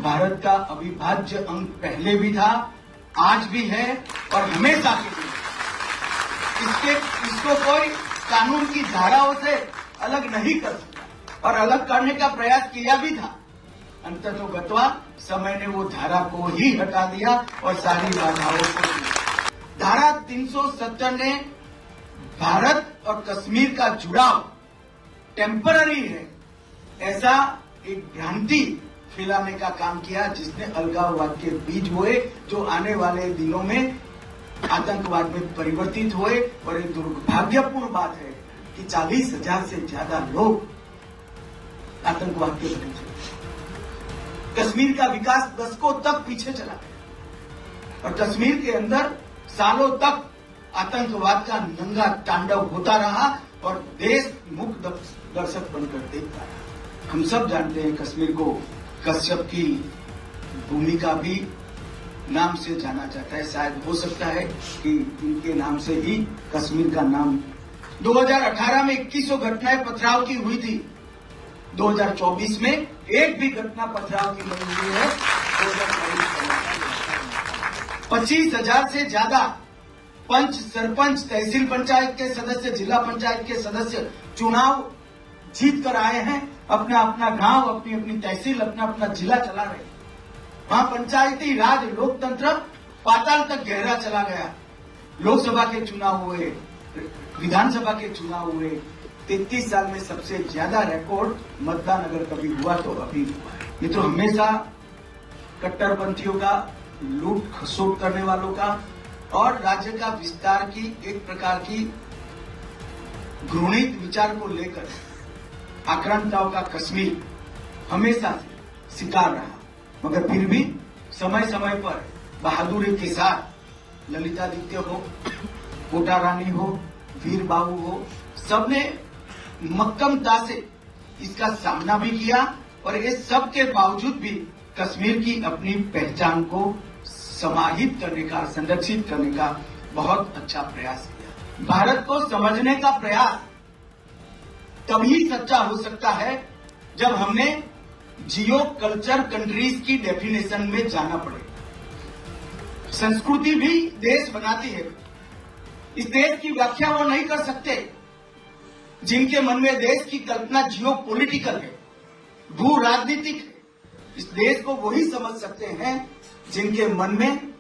भारत का अविभाज्य अंग पहले भी था, आज भी है और हमेशा के लिए। इसको कोई कानून की धाराओं से अलग नहीं कर सकता और अलग करने का प्रयास किया भी था। अंततोगत्वा समय ने वो धारा को ही हटा दिया और सारी बाधाओं को। धारा 370 ने भारत और कश्मीर का जुड़ाव टेम्पररी है ऐसा एक भ्रांति फैलाने का काम किया, जिसने अलगाववाद के बीज बोए जो आने वाले दिनों में आतंकवाद में परिवर्तित हुए। और एक दुर्भाग्यपूर्ण बात है कि 40,000 से ज्यादा लोग आतंकवाद के बने थे। कश्मीर का विकास दशकों तक पीछे चला गया और कश्मीर के अंदर सालों तक आतंकवाद का नंगा तांडव होता रहा और देश मूक दर्शक बनकर देखता रहा। हम सब जानते हैं कश्मीर को कश्यप की भूमि का भी नाम से जाना जाता है। शायद हो सकता है कि इनके नाम से ही कश्मीर का नाम। 2018 में 2100 घटनाएं पथराव की हुई थी। 2024 में एक भी घटना पथराव की नहीं हुई है। 25,000 से ज्यादा पंच, सरपंच, तहसील पंचायत के सदस्य, जिला पंचायत के सदस्य चुनाव जीत कर आए हैं। अपना अपना गांव, अपनी अपनी तहसील, अपना अपना जिला चला रहे। वहां पंचायती राज, लोकतंत्र पाताल तक गहरा चला गया। लोकसभा के चुनाव हुए, विधानसभा के चुनाव हुए। 33 साल में सबसे ज्यादा रिकॉर्ड मतदान अगर कभी हुआ तो अभी हुआ है। ये तो हमेशा कट्टरपंथियों का, लूट खसोट करने वालों का और राज्य का विस्तार की एक प्रकार की घृणित विचार को लेकर आक्रांताओं का कश्मीर हमेशा शिकार रहा। मगर फिर भी समय समय पर बहादुरी के साथ ललितादित्य हो, कोटा रानी हो, वीर बाबू हो, सबने मक्कमता से इसका सामना भी किया और इस सब के बावजूद भी कश्मीर की अपनी पहचान को समाहित करने का, संरक्षित करने का बहुत अच्छा प्रयास किया। भारत को समझने का प्रयास तभी सच्चा हो सकता है जब हमने जियो कल्चर कंट्रीज की डेफिनेशन में जाना पड़ेगा। संस्कृति भी देश बनाती है। इस देश की व्याख्या वो नहीं कर सकते जिनके मन में देश की कल्पना जियो पॉलिटिकल है, भू राजनीतिक है। इस देश को वही समझ सकते हैं जिनके मन में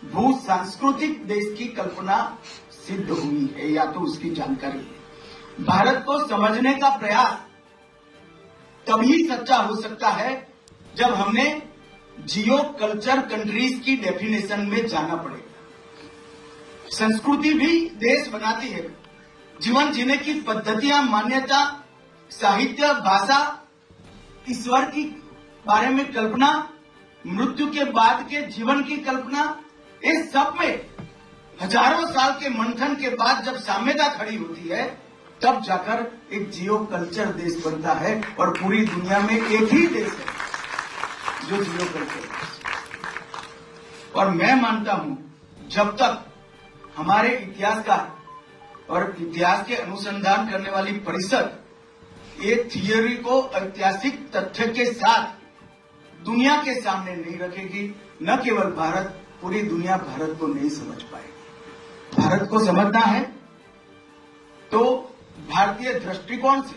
भू सांस्कृतिक देश की कल्पना सिद्ध हुई है या तो उसकी जानकारी है। भारत को समझने का प्रयास तभी सच्चा हो सकता है जब हमने जियो कल्चर कंट्रीज की डेफिनेशन में जाना पड़ेगा। संस्कृति भी देश बनाती है। जीवन जीने की पद्धतियां, मान्यता, साहित्य, भाषा, ईश्वर की बारे में कल्पना, मृत्यु के बाद के जीवन की कल्पना, इस सब में हजारों साल के मंथन के बाद जब साम्यता खड़ी होती है तब जाकर एक जियो कल्चर देश बनता है। और पूरी दुनिया में एक ही देश है जो जियो कल्चर देश है। और मैं मानता हूं जब तक हमारे इतिहासकार और इतिहास के अनुसंधान करने वाली परिषद ये थियोरी को ऐतिहासिक तथ्य के साथ दुनिया के सामने नहीं रखेगी, न केवल भारत, पूरी दुनिया भारत को नहीं समझ पाएगी। भारत को समझना है तो भारतीय दृष्टिकोण से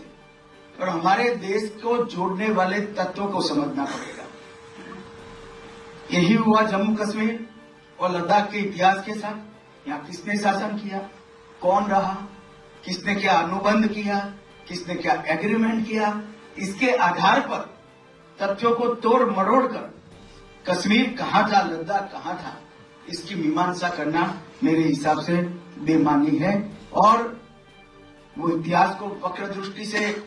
और हमारे देश को जोड़ने वाले तत्वों को समझना पड़ेगा। यही हुआ जम्मू कश्मीर और लद्दाख के इतिहास के साथ। यहाँ किसने शासन किया, कौन रहा, किसने क्या अनुबंध किया, किसने क्या एग्रीमेंट किया, इसके आधार पर तथ्यों को तोड़ मरोड़ कर कश्मीर कहां था, लद्दाख कहां था, इसकी मीमांसा करना मेरे हिसाब से बेमानी है। और वो इतिहास को वक्र दृष्टि से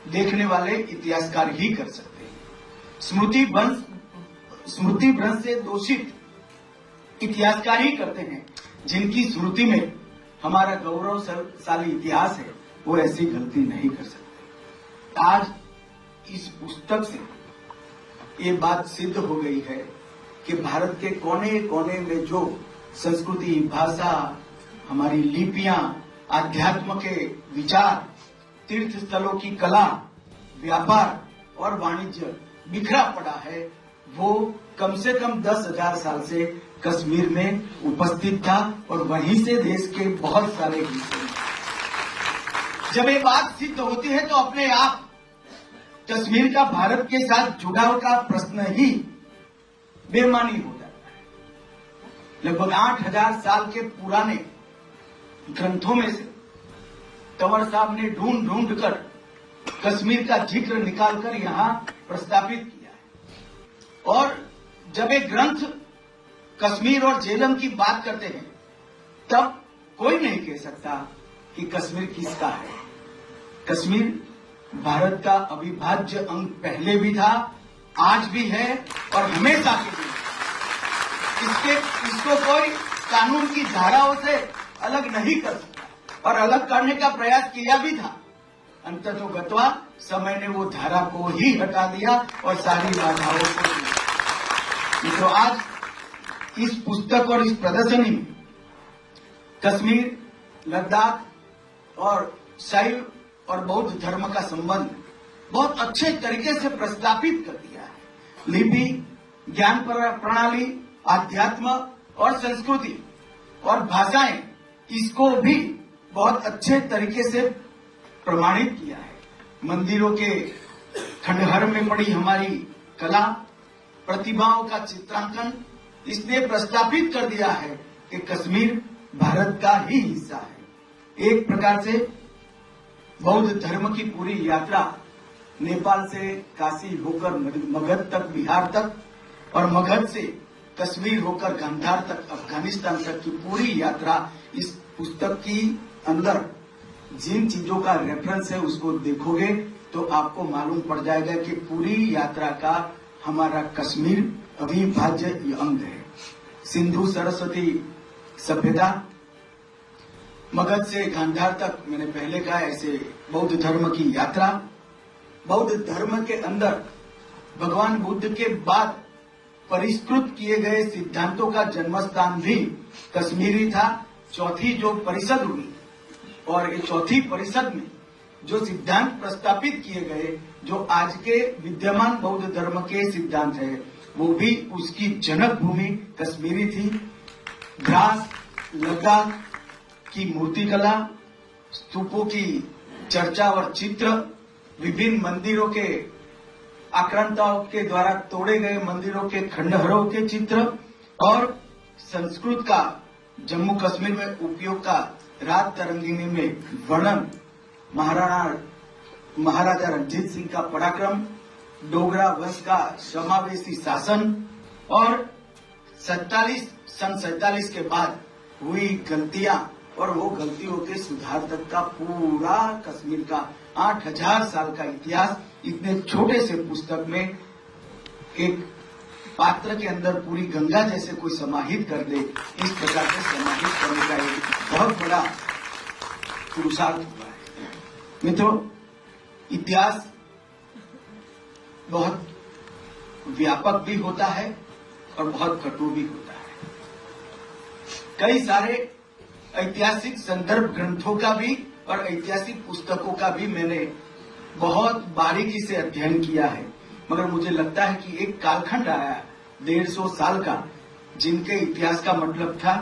देखने वाले इतिहासकार ही कर सकते हैं। स्मृति भ्रंश से दोषित इतिहासकार ही करते हैं जिनकी स्मृति में हमारा गौरवशाली इतिहास है, वो ऐसी गलती नहीं कर सकते। आज इस पुस्तक से ये बात सिद्ध हो गई है कि भारत के कोने कोने में जो संस्कृति, भाषा, हमारी लिपियां, आध्यात्म के विचार, तीर्थ स्थलों की कला, व्यापार और वाणिज्य बिखरा पड़ा है, वो कम से कम 10,000 साल से कश्मीर में उपस्थित था और वहीं से देश के बहुत सारे हिस्से में। जब ये बात सिद्ध होती है तो अपने आप कश्मीर का भारत के साथ जुड़ाव का प्रश्न ही बेमानी हो जाता है। लगभग 8,000 साल के पुराने ग्रंथों में से कंवर साहब ने ढूंढ कर कश्मीर का जिक्र निकालकर यहाँ प्रस्तावित किया है। और जब एक ग्रंथ कश्मीर और झेलम की बात करते हैं तब कोई नहीं कह सकता कि कश्मीर किसका है। कश्मीर भारत का अविभाज्य अंग पहले भी था, आज भी है और हमेशा के लिए इसको कोई कानून की धाराओं से अलग नहीं कर सकता और अलग करने का प्रयास किया भी था। अंततोगत्वा समय ने वो धारा को ही हटा दिया और सारी बाधाओं को। मित्रों, आज इस पुस्तक और इस प्रदर्शनी में कश्मीर, लद्दाख और शैव और बौद्ध धर्म का संबंध बहुत अच्छे तरीके से प्रस्तावित कर दिया है। लिपि, ज्ञान प्रणाली, आध्यात्म और संस्कृति और भाषाएं, इसको भी बहुत अच्छे तरीके से प्रमाणित किया है। मंदिरों के खंडहर में पड़ी हमारी कला, प्रतिभाओं का चित्रांकन, इसने प्रस्तावित कर दिया है कि कश्मीर भारत का ही हिस्सा है। एक प्रकार से बौद्ध धर्म की पूरी यात्रा नेपाल से काशी होकर मगध तक, बिहार तक और मगध से कश्मीर होकर गांधार तक, अफगानिस्तान तक की पूरी यात्रा इस पुस्तक की अंदर जिन चीजों का रेफरेंस है उसको देखोगे तो आपको मालूम पड़ जाएगा कि पूरी यात्रा का हमारा कश्मीर अविभाज्य अंग है। सिंधु सरस्वती सभ्यता, मगध से गांधार तक, मैंने पहले कहा, ऐसे बौद्ध धर्म की यात्रा। बौद्ध धर्म के अंदर भगवान बुद्ध के बाद परिष्कृत किए गए सिद्धांतों का जन्मस्थान भी कश्मीरी था। चौथी जो परिषद हुई और ये चौथी परिषद में जो सिद्धांत प्रस्तावित किए गए, जो आज के विद्यमान बौद्ध धर्म के सिद्धांत है, वो भी उसकी जनक भूमि कश्मीरी थी। द्रास, लद्दाख की मूर्तिकला, स्तूपों की चर्चा और चित्र, विभिन्न मंदिरों के आक्रांताओं के द्वारा तोड़े गए मंदिरों के खंडहरों के चित्र और संस्कृत का जम्मू कश्मीर में उपयोग का रात तरंगिणी में वर्णन, महाराजा रणजीत सिंह का पराक्रम, डोगरा वंश का समावेशी शासन और सन 47 के बाद हुई गलतियां और वो गलतियों के सुधार तक का पूरा कश्मीर का 8,000 साल का इतिहास इतने छोटे से पुस्तक में एक पात्र के अंदर पूरी गंगा जैसे कोई समाहित कर दे, इस प्रकार से समाहित करने का एक बहुत बड़ा पुरुषार्थ हुआ है। मित्रों, इतिहास बहुत व्यापक भी होता है और बहुत कटु भी होता है। कई सारे ऐतिहासिक संदर्भ ग्रंथों का भी और ऐतिहासिक पुस्तकों का भी मैंने बहुत बारीकी से अध्ययन किया है, मगर मुझे लगता है कि एक कालखंड आया 150 साल का, जिनके इतिहास का मतलब था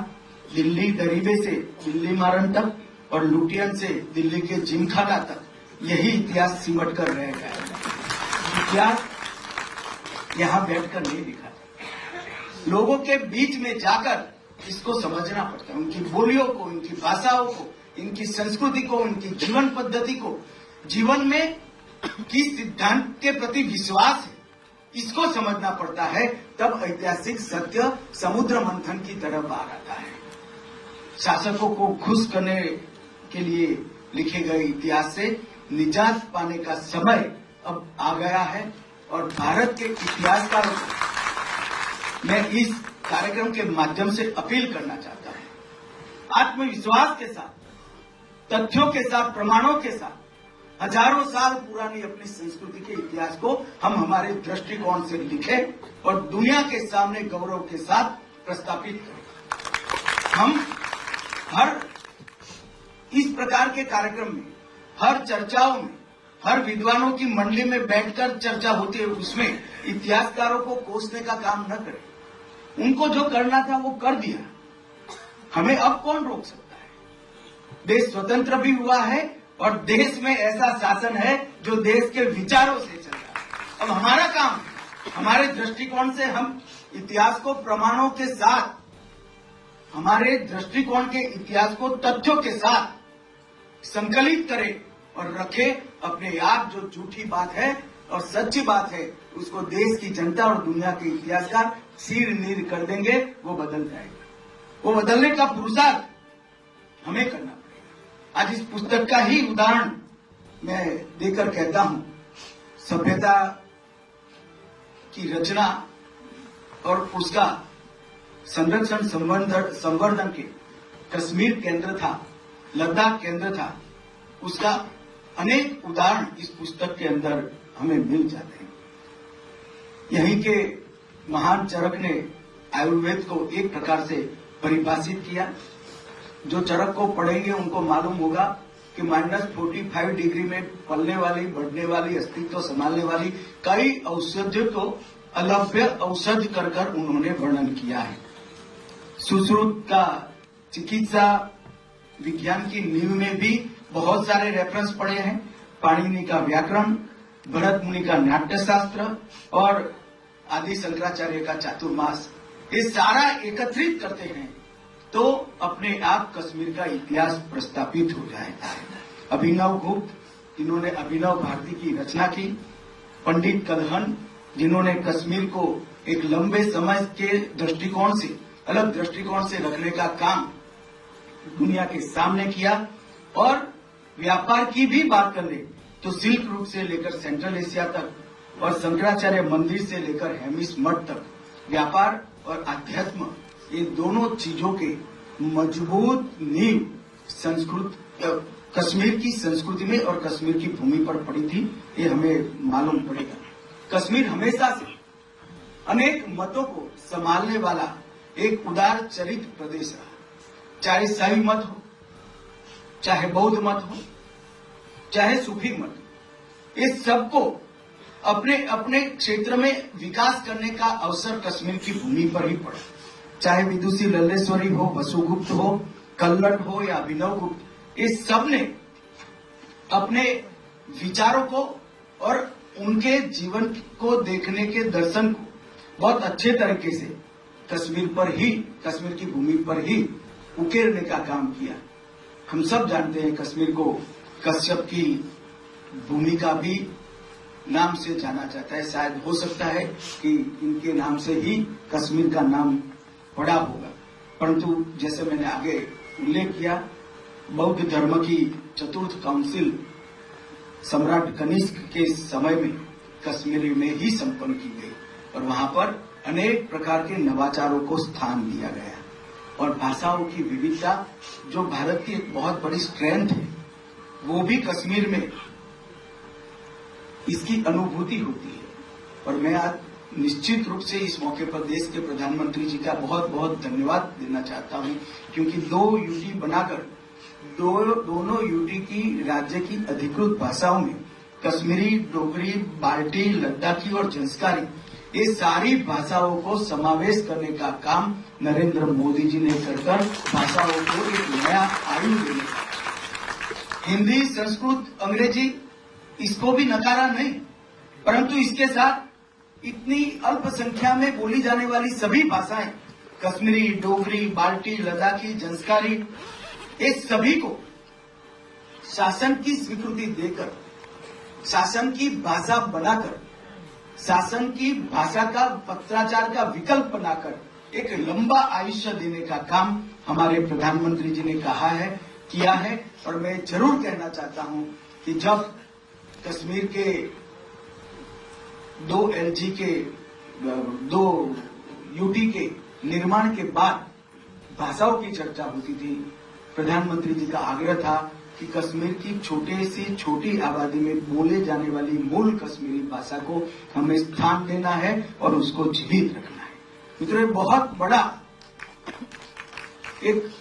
दिल्ली दरीबे से दिल्ली मारन तक और लुटियन से दिल्ली के जिमखाना तक, यही इतिहास सिमट कर रह गया। इतिहास यहाँ बैठकर नहीं लिखा था, लोगों के बीच में जाकर इसको समझना पड़ता है, उनकी बोलियों को, उनकी भाषाओं को, इनकी संस्कृति को, उनकी जीवन पद्धति को, जीवन में किस सिद्धांत के प्रति विश्वास है, इसको समझना पड़ता है। तब ऐतिहासिक सत्य समुद्र मंथन की तरह बाहर आता है। शासकों को खुश करने के लिए लिखे गए इतिहास से निजात पाने का समय अब आ गया है और भारत के इतिहासकारों को मैं इस कार्यक्रम के माध्यम से अपील करना चाहता हूं। आत्मविश्वास के साथ, तथ्यों के साथ, प्रमाणों के साथ हजारों साल पुरानी अपनी संस्कृति के इतिहास को हम हमारे दृष्टिकोण से लिखें और दुनिया के सामने गौरव के साथ प्रस्तावित करें। हम हर इस प्रकार के कार्यक्रम में, हर चर्चाओं में हर विद्वानों की मंडली में बैठकर चर्चा होती है, उसमें इतिहासकारों को कोसने का काम न करें। उनको जो करना था वो कर दिया, हमें अब कौन रोक सकता है। देश स्वतंत्र भी हुआ है और देश में ऐसा शासन है जो देश के विचारों से चल रहा है। अब हमारा काम है, हमारे दृष्टिकोण से हम इतिहास को प्रमाणों के साथ, हमारे दृष्टिकोण के इतिहास को तथ्यों के साथ संकलित करें और रखे। अपने आप जो झूठी बात है और सच्ची बात है उसको देश की जनता और दुनिया के इतिहासकार सिर नीर कर देंगे, वो बदल जाएगा। वो बदलने का पुरुषार्थ हमें करना पड़ेगा। आज इस पुस्तक का ही उदाहरण मैं देकर कहता हूं, सभ्यता की रचना और उसका संरक्षण संवर्धन के कश्मीर केंद्र था, लद्दाख केंद्र था, उसका अनेक उदाहरण इस पुस्तक के अंदर हमें मिल जाते हैं। यहीं के महान चरक ने आयुर्वेद को एक प्रकार से परिभाषित किया। जो चरक को पढ़ेंगे उनको मालूम होगा कि -45 डिग्री में पलने वाली, बढ़ने वाली, अस्तित्व संभालने वाली कई औषधियों को अलभ्य औषध कर उन्होंने वर्णन किया है। सुश्रुत का चिकित्सा विज्ञान की नींव में भी बहुत सारे रेफरेंस पड़े हैं। पाणिनि का व्याकरण, भरत मुनि का नाट्यशास्त्र और आदि शंकराचार्य का चातुर्मास, ये सारा एकत्रित करते हैं तो अपने आप कश्मीर का इतिहास प्रस्तापित हो जाएगा। अभिनव गुप्त, जिन्होंने अभिनव भारती की रचना की, पंडित कदहन, जिन्होंने कश्मीर को एक लंबे समय के दृष्टिकोण से, अलग दृष्टिकोण से रखने का काम दुनिया के सामने किया। और व्यापार की भी बात कर ले तो सिल्क रूट से लेकर सेंट्रल एशिया तक और शंकराचार्य मंदिर से लेकर हेमिस मठ तक व्यापार और अध्यात्म, ये दोनों चीजों के मजबूत नींव कश्मीर की संस्कृति में और कश्मीर की भूमि पर पड़ी थी, ये हमें मालूम पड़ेगा। कश्मीर हमेशा से अनेक मतों को संभालने वाला एक उदार चरित्र प्रदेश रहा। चाहे ईसाई मत हो, चाहे बौद्ध मत हो, चाहे सूफी मत हो, इस सबको अपने अपने क्षेत्र में विकास करने का अवसर कश्मीर की भूमि पर ही पड़ा। चाहे विदुषी लल्लेश्वरी हो, वसुगुप्त हो, कल्लट हो या अभिनव गुप्त, इस सब ने अपने विचारों को और उनके जीवन को देखने के दर्शन को बहुत अच्छे तरीके से कश्मीर पर ही, कश्मीर की भूमि पर ही उकेरने का काम किया। हम सब जानते हैं कश्मीर को कश्यप की भूमि का भी नाम से जाना जाता है। शायद हो सकता है कि इनके नाम से ही कश्मीर का नाम पड़ा होगा, परंतु जैसे मैंने आगे उल्लेख किया, बौद्ध धर्म की चतुर्थ काउंसिल सम्राट कनिष्क के समय में कश्मीर में ही संपन्न की गई और वहां पर अनेक प्रकार के नवाचारों को स्थान दिया गया और भाषाओं की विविधता, जो भारत की एक बहुत बड़ी स्ट्रेंथ है, वो भी कश्मीर में इसकी अनुभूति होती है। और मैं आज निश्चित रूप से इस मौके पर देश के प्रधानमंत्री जी का बहुत बहुत धन्यवाद देना चाहता हूं, क्योंकि 2 यूटी बनाकर दोनों यूटी की राज्य की अधिकृत भाषाओं में कश्मीरी, डोगरी, बाल्टी, लद्दाखी और जंस्कारी, ये सारी भाषाओं को समावेश करने का काम नरेंद्र मोदी जी ने कर भाषाओं को एक नया आयु देने का। हिंदी, संस्कृत, अंग्रेजी, इसको भी नकारा नहीं, परंतु इसके साथ इतनी अल्प संख्या में बोली जाने वाली सभी भाषाएं, कश्मीरी, डोगरी, बाल्टी, लद्दाखी, जंस्कारी, इस सभी को शासन की स्वीकृति देकर, शासन की भाषा बनाकर, शासन की भाषा का पत्राचार का विकल्प बनाकर एक लंबा आयुष्य देने का काम हमारे प्रधानमंत्री जी ने कहा है, किया है। और मैं जरूर कहना चाहता हूं कि जब कश्मीर के 2 LG के 2 UT के निर्माण के बाद भाषाओं की चर्चा होती थी, प्रधानमंत्री जी का आग्रह था कि कश्मीर की छोटे से छोटी आबादी में बोले जाने वाली मूल कश्मीरी भाषा को हमें स्थान देना है और उसको जीवित रखना है। मित्रों, बहुत बड़ा एक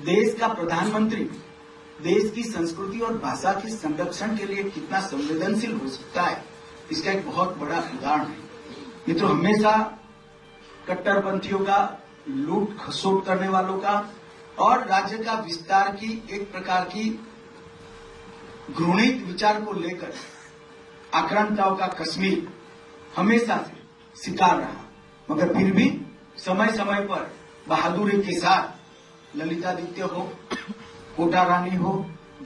देश का प्रधानमंत्री देश की संस्कृति और भाषा के संरक्षण के लिए कितना संवेदनशील हो सकता है, इसका एक बहुत बड़ा उदाहरण है। मित्रों, हमेशा कट्टरपंथियों का, लूट खसोट करने वालों का और राज्य का विस्तार की एक प्रकार की घृणित विचार को लेकर आक्रांताओं का कश्मीर हमेशा से शिकार रहा, मगर फिर भी समय समय पर बहादुरी के साथ ललितादित्य हो, कोटा रानी हो,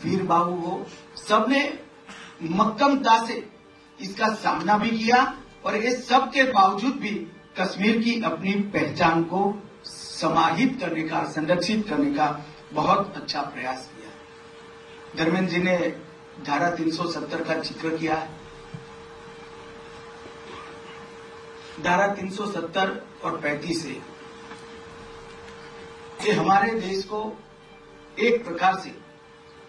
वीर बाबू हो, सबने मक्कमता से इसका सामना भी किया और ये सब के बावजूद भी कश्मीर की अपनी पहचान को समाहित करने का, संरक्षित करने का बहुत अच्छा प्रयास किया। धर्मेंद्र जी ने धारा 370 का जिक्र किया है। धारा 370 और 35 से ये हमारे देश को एक प्रकार से,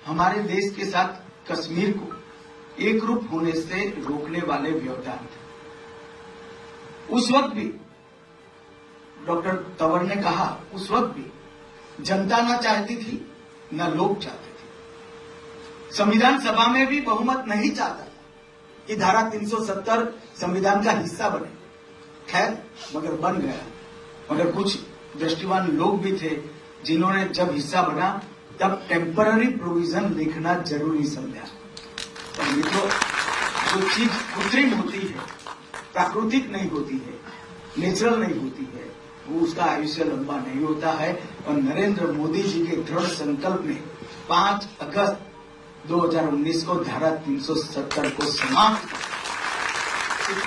हमारे देश के साथ कश्मीर को एक रूप होने से रोकने वाले व्यवधान थे। उस वक्त भी डॉक्टर तंवर ने कहा, उस वक्त भी जनता ना चाहती थी, न लोग चाहते थे। संविधान सभा में भी बहुमत नहीं चाहता था कि धारा 370 संविधान का हिस्सा बने। खैर, मगर बन गया। मगर कुछ दृष्टिवान लोग भी थे जिन्होंने जब हिस्सा बना तब टेम्पररी प्रोविजन लिखना जरूरी समझा। और मित्रों, जो चीज कृत्रिम होती है, प्राकृतिक नहीं होती है, नेचुरल नहीं होती है, वो उसका आयुष्य लंबा नहीं होता है। और नरेंद्र मोदी जी के दृढ़ संकल्प ने 5 अगस्त 2019 को धारा 370 को समाप्त,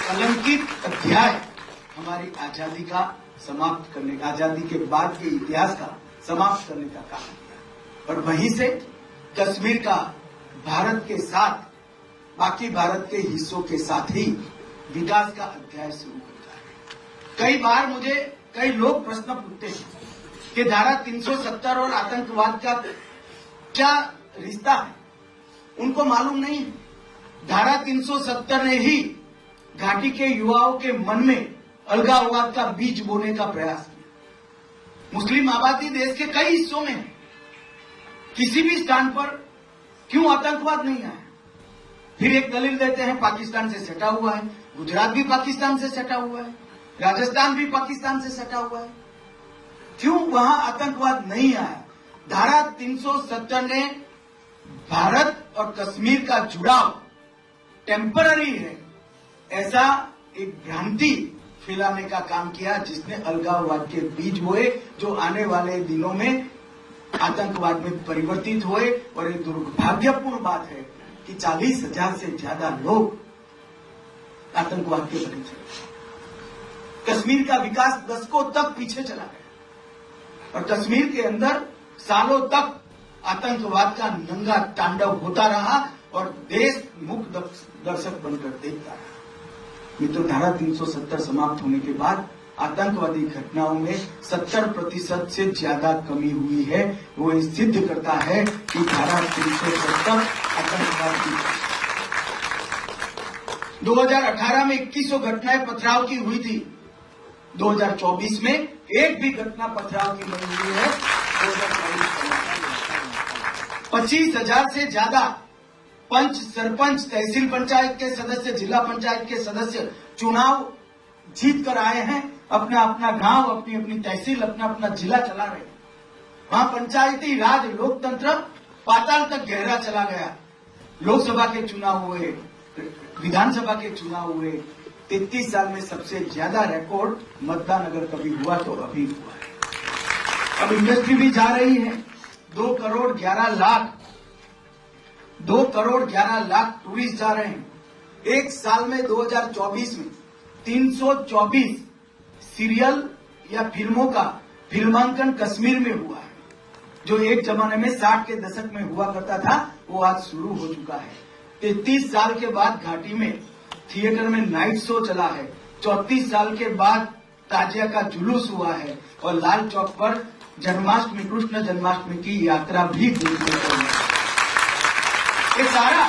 कलंकित अध्याय हमारी आजादी का समाप्त करने का, आजादी के बाद के इतिहास का समाप्त करने का काम किया। और वहीं से कश्मीर का भारत के साथ, बाकी भारत के हिस्सों के साथ ही विकास का अध्याय शुरू होता है। कई बार मुझे कई लोग प्रश्न पूछते हैं कि धारा 370 और आतंकवाद का क्या रिश्ता है। उनको मालूम नहीं है, धारा 370 ने ही घाटी के युवाओं के मन में अलगाववाद का बीज बोने का प्रयास किया। मुस्लिम आबादी देश के कई हिस्सों में है, किसी भी स्थान पर क्यों आतंकवाद नहीं आया। फिर एक दलील देते हैं पाकिस्तान से सटा हुआ है, गुजरात भी पाकिस्तान से सटा हुआ है, राजस्थान भी पाकिस्तान से सटा हुआ है, क्यों वहां आतंकवाद नहीं आया। धारा 370 ने भारत और कश्मीर का जुड़ाव टेम्पररी है, ऐसा एक भ्रांति फैलाने का काम किया, जिसने अलगाववाद के बीज बोए, जो आने वाले दिनों में आतंकवाद में परिवर्तित हुए। और ये दुर्भाग्यपूर्ण बात है कि 40,000 से ज्यादा लोग आतंकवाद के बने थे। कश्मीर का विकास दशकों तक पीछे चला गया और कश्मीर के अंदर सालों तक आतंकवाद का नंगा तांडव होता रहा और देश मुख दर्शक बनकर देखता रहा। मित्रों, धारा 370 समाप्त होने के बाद आतंकवादी घटनाओं में 70% से ज्यादा कमी हुई है। वो ये सिद्ध करता है कि धारा 370 आतंकवाद की। 2018 में 2100 घटनाएं पथराव की हुई थी, 2024 में एक भी घटना पथराव की नहीं हुई है। 25,000 से ज्यादा पंच, सरपंच, तहसील पंचायत के सदस्य, जिला पंचायत के सदस्य चुनाव जीत कर आए हैं, अपना अपना गांव, अपनी अपनी तहसील, अपना अपना जिला चला रहे हैं। वहां पंचायती राज, लोकतंत्र पाताल तक गहरा चला गया। लोकसभा के चुनाव हुए, विधानसभा के चुनाव हुए, 33 साल में सबसे ज्यादा रिकॉर्ड मतदान अगर कभी हुआ तो अभी हुआ है। अब इंडस्ट्री भी जा रही है, 2 करोड़ 11 लाख टूरिस्ट जा रहे हैं। एक साल में 2024 में 324 सीरियल या फिल्मों का फिल्मांकन कश्मीर में हुआ है। जो एक जमाने में 60 के दशक में हुआ करता था, वो आज शुरू हो चुका है। 33 साल के बाद घाटी में थिएटर में नाइट शो चला है। 34 साल के बाद ताजिया का जुलूस हुआ है और लाल चौक पर जन्माष्टमी, कृष्ण जन्माष्टमी की यात्रा भी देखने को मिली। ये सारा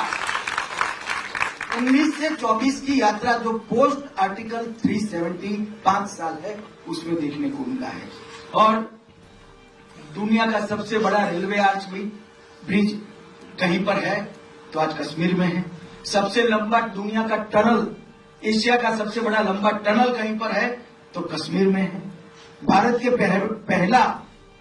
19 से 24 की यात्रा जो पोस्ट आर्टिकल 375 साल है, उसमें देखने को मिला है। और दुनिया का सबसे बड़ा रेलवे आर्च भी ब्रिज कहीं पर है तो आज कश्मीर में है। सबसे लंबा दुनिया का टनल, एशिया का सबसे बड़ा लंबा टनल कहीं पर है तो कश्मीर में है। भारत के पहला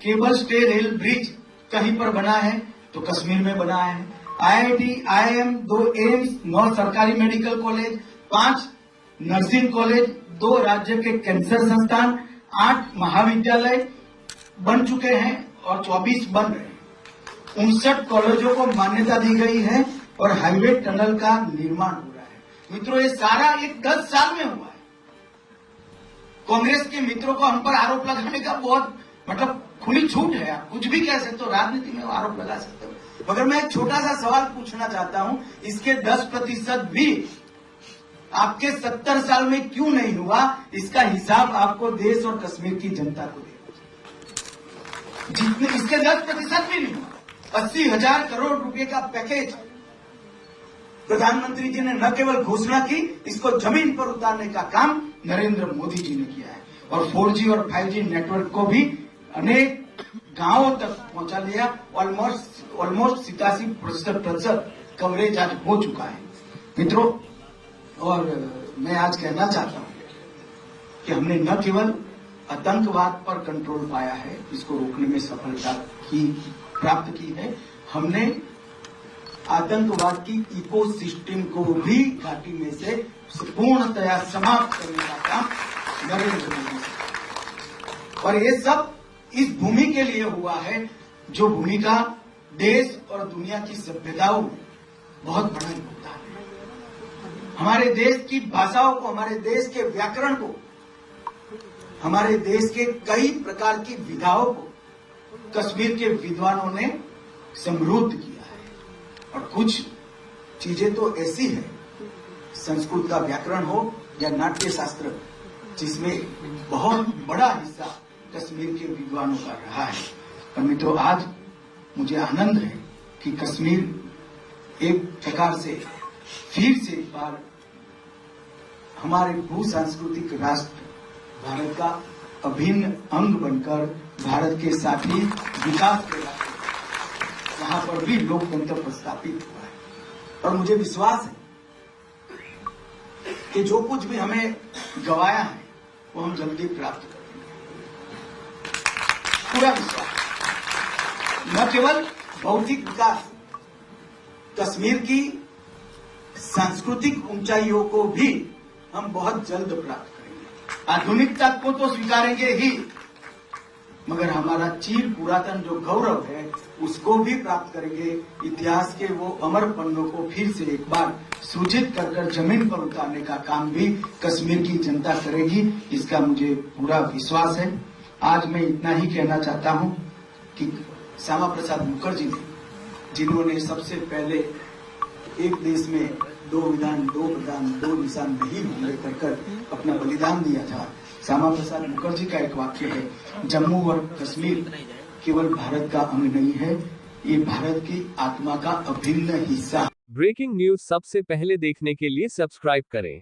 केबल स्टे रेल ब्रिज कहीं पर बना है तो कश्मीर में बना है। IIT, IIM, 2 एम्स, 9 सरकारी मेडिकल कॉलेज, 5 नर्सिंग कॉलेज, 2 राज्य के कैंसर संस्थान, 8 महाविद्यालय बन चुके हैं और 24 बन रहे हैं। 59 कॉलेजों को मान्यता दी गई है और हाईवे टनल का निर्माण हो रहा है। मित्रों, ये सारा एक 10 साल में हुआ है। कांग्रेस के मित्रों को हम पर आरोप लगाने का बहुत खुली छूट है। आप कुछ भी कह सकते हो, राजनीति में आरोप लगा सकते हो, मगर मैं एक छोटा सा सवाल पूछना चाहता हूं, इसके 10% भी आपके 70 साल में क्यों नहीं हुआ? इसका हिसाब आपको देश और कश्मीर की जनता को देना। जितने इसके 10% भी नहीं हुआ। 80,000 करोड़ रुपए का पैकेज प्रधानमंत्री जी ने न केवल घोषणा की, इसको जमीन पर उतारने का काम नरेंद्र मोदी जी ने किया है। और 4G और 5G नेटवर्क को भी अनेक गांवों तक पहुंचा लिया। ऑलमोस्ट 87% कवरेज आज हो चुका है। मित्रों, और मैं आज कहना चाहता हूं कि हमने न केवल आतंकवाद पर कंट्रोल पाया है, इसको रोकने में सफलता प्राप्त की है, हमने आतंकवाद की इकोसिस्टम को भी घाटी में से पूर्णतया समाप्त करने का काम नरेंद्र मोदी से। और ये सब इस भूमि के लिए हुआ है, जो भूमि का देश और दुनिया की सभ्यताओं में बहुत बड़ा योगदान है। हमारे देश की भाषाओं को, हमारे देश के व्याकरण को, हमारे देश के कई प्रकार की विधाओं को कश्मीर के विद्वानों ने समृद्ध किया है। और कुछ चीजें तो ऐसी है, संस्कृत का व्याकरण हो या नाट्य शास्त्र, जिसमें बहुत बड़ा हिस्सा कश्मीर के विद्वानों का रहा है। और मित्रों, आज मुझे आनंद है कि कश्मीर एक प्रकार से फिर से एक बार हमारे भू सांस्कृतिक राष्ट्र भारत का अभिन्न अंग बनकर भारत के साथ ही विकास के रास्ते, वहां पर भी लोकतंत्र प्रस्थापित हुआ है। और मुझे विश्वास है कि जो कुछ भी हमें गवाया है वो हम जल्दी प्राप्त करेंगे। पूरा विश्वास। न केवल भौतिक विकास, कश्मीर की सांस्कृतिक ऊंचाइयों को भी हम बहुत जल्द प्राप्त करेंगे। आधुनिकता को तो स्वीकारेंगे ही, मगर हमारा चीर पुरातन जो गौरव है उसको भी प्राप्त करेंगे। इतिहास के वो अमर पन्नों को फिर से एक बार सृजित कर जमीन पर उतारने का काम भी कश्मीर की जनता करेगी, इसका मुझे पूरा विश्वास है। आज मैं इतना ही कहना चाहता हूं कि श्यामा प्रसाद मुखर्जी ने, जिन्होंने सबसे पहले एक देश में 2 विधान 2 प्रधान 2 निशान नहीं होंगे कर अपना बलिदान दिया था। श्यामा प्रसाद मुखर्जी का एक वाक्य है, जम्मू और कश्मीर केवल भारत का अंग नहीं है, ये भारत की आत्मा का अभिन्न हिस्सा। ब्रेकिंग न्यूज सबसे पहले देखने के लिए सब्सक्राइब करें।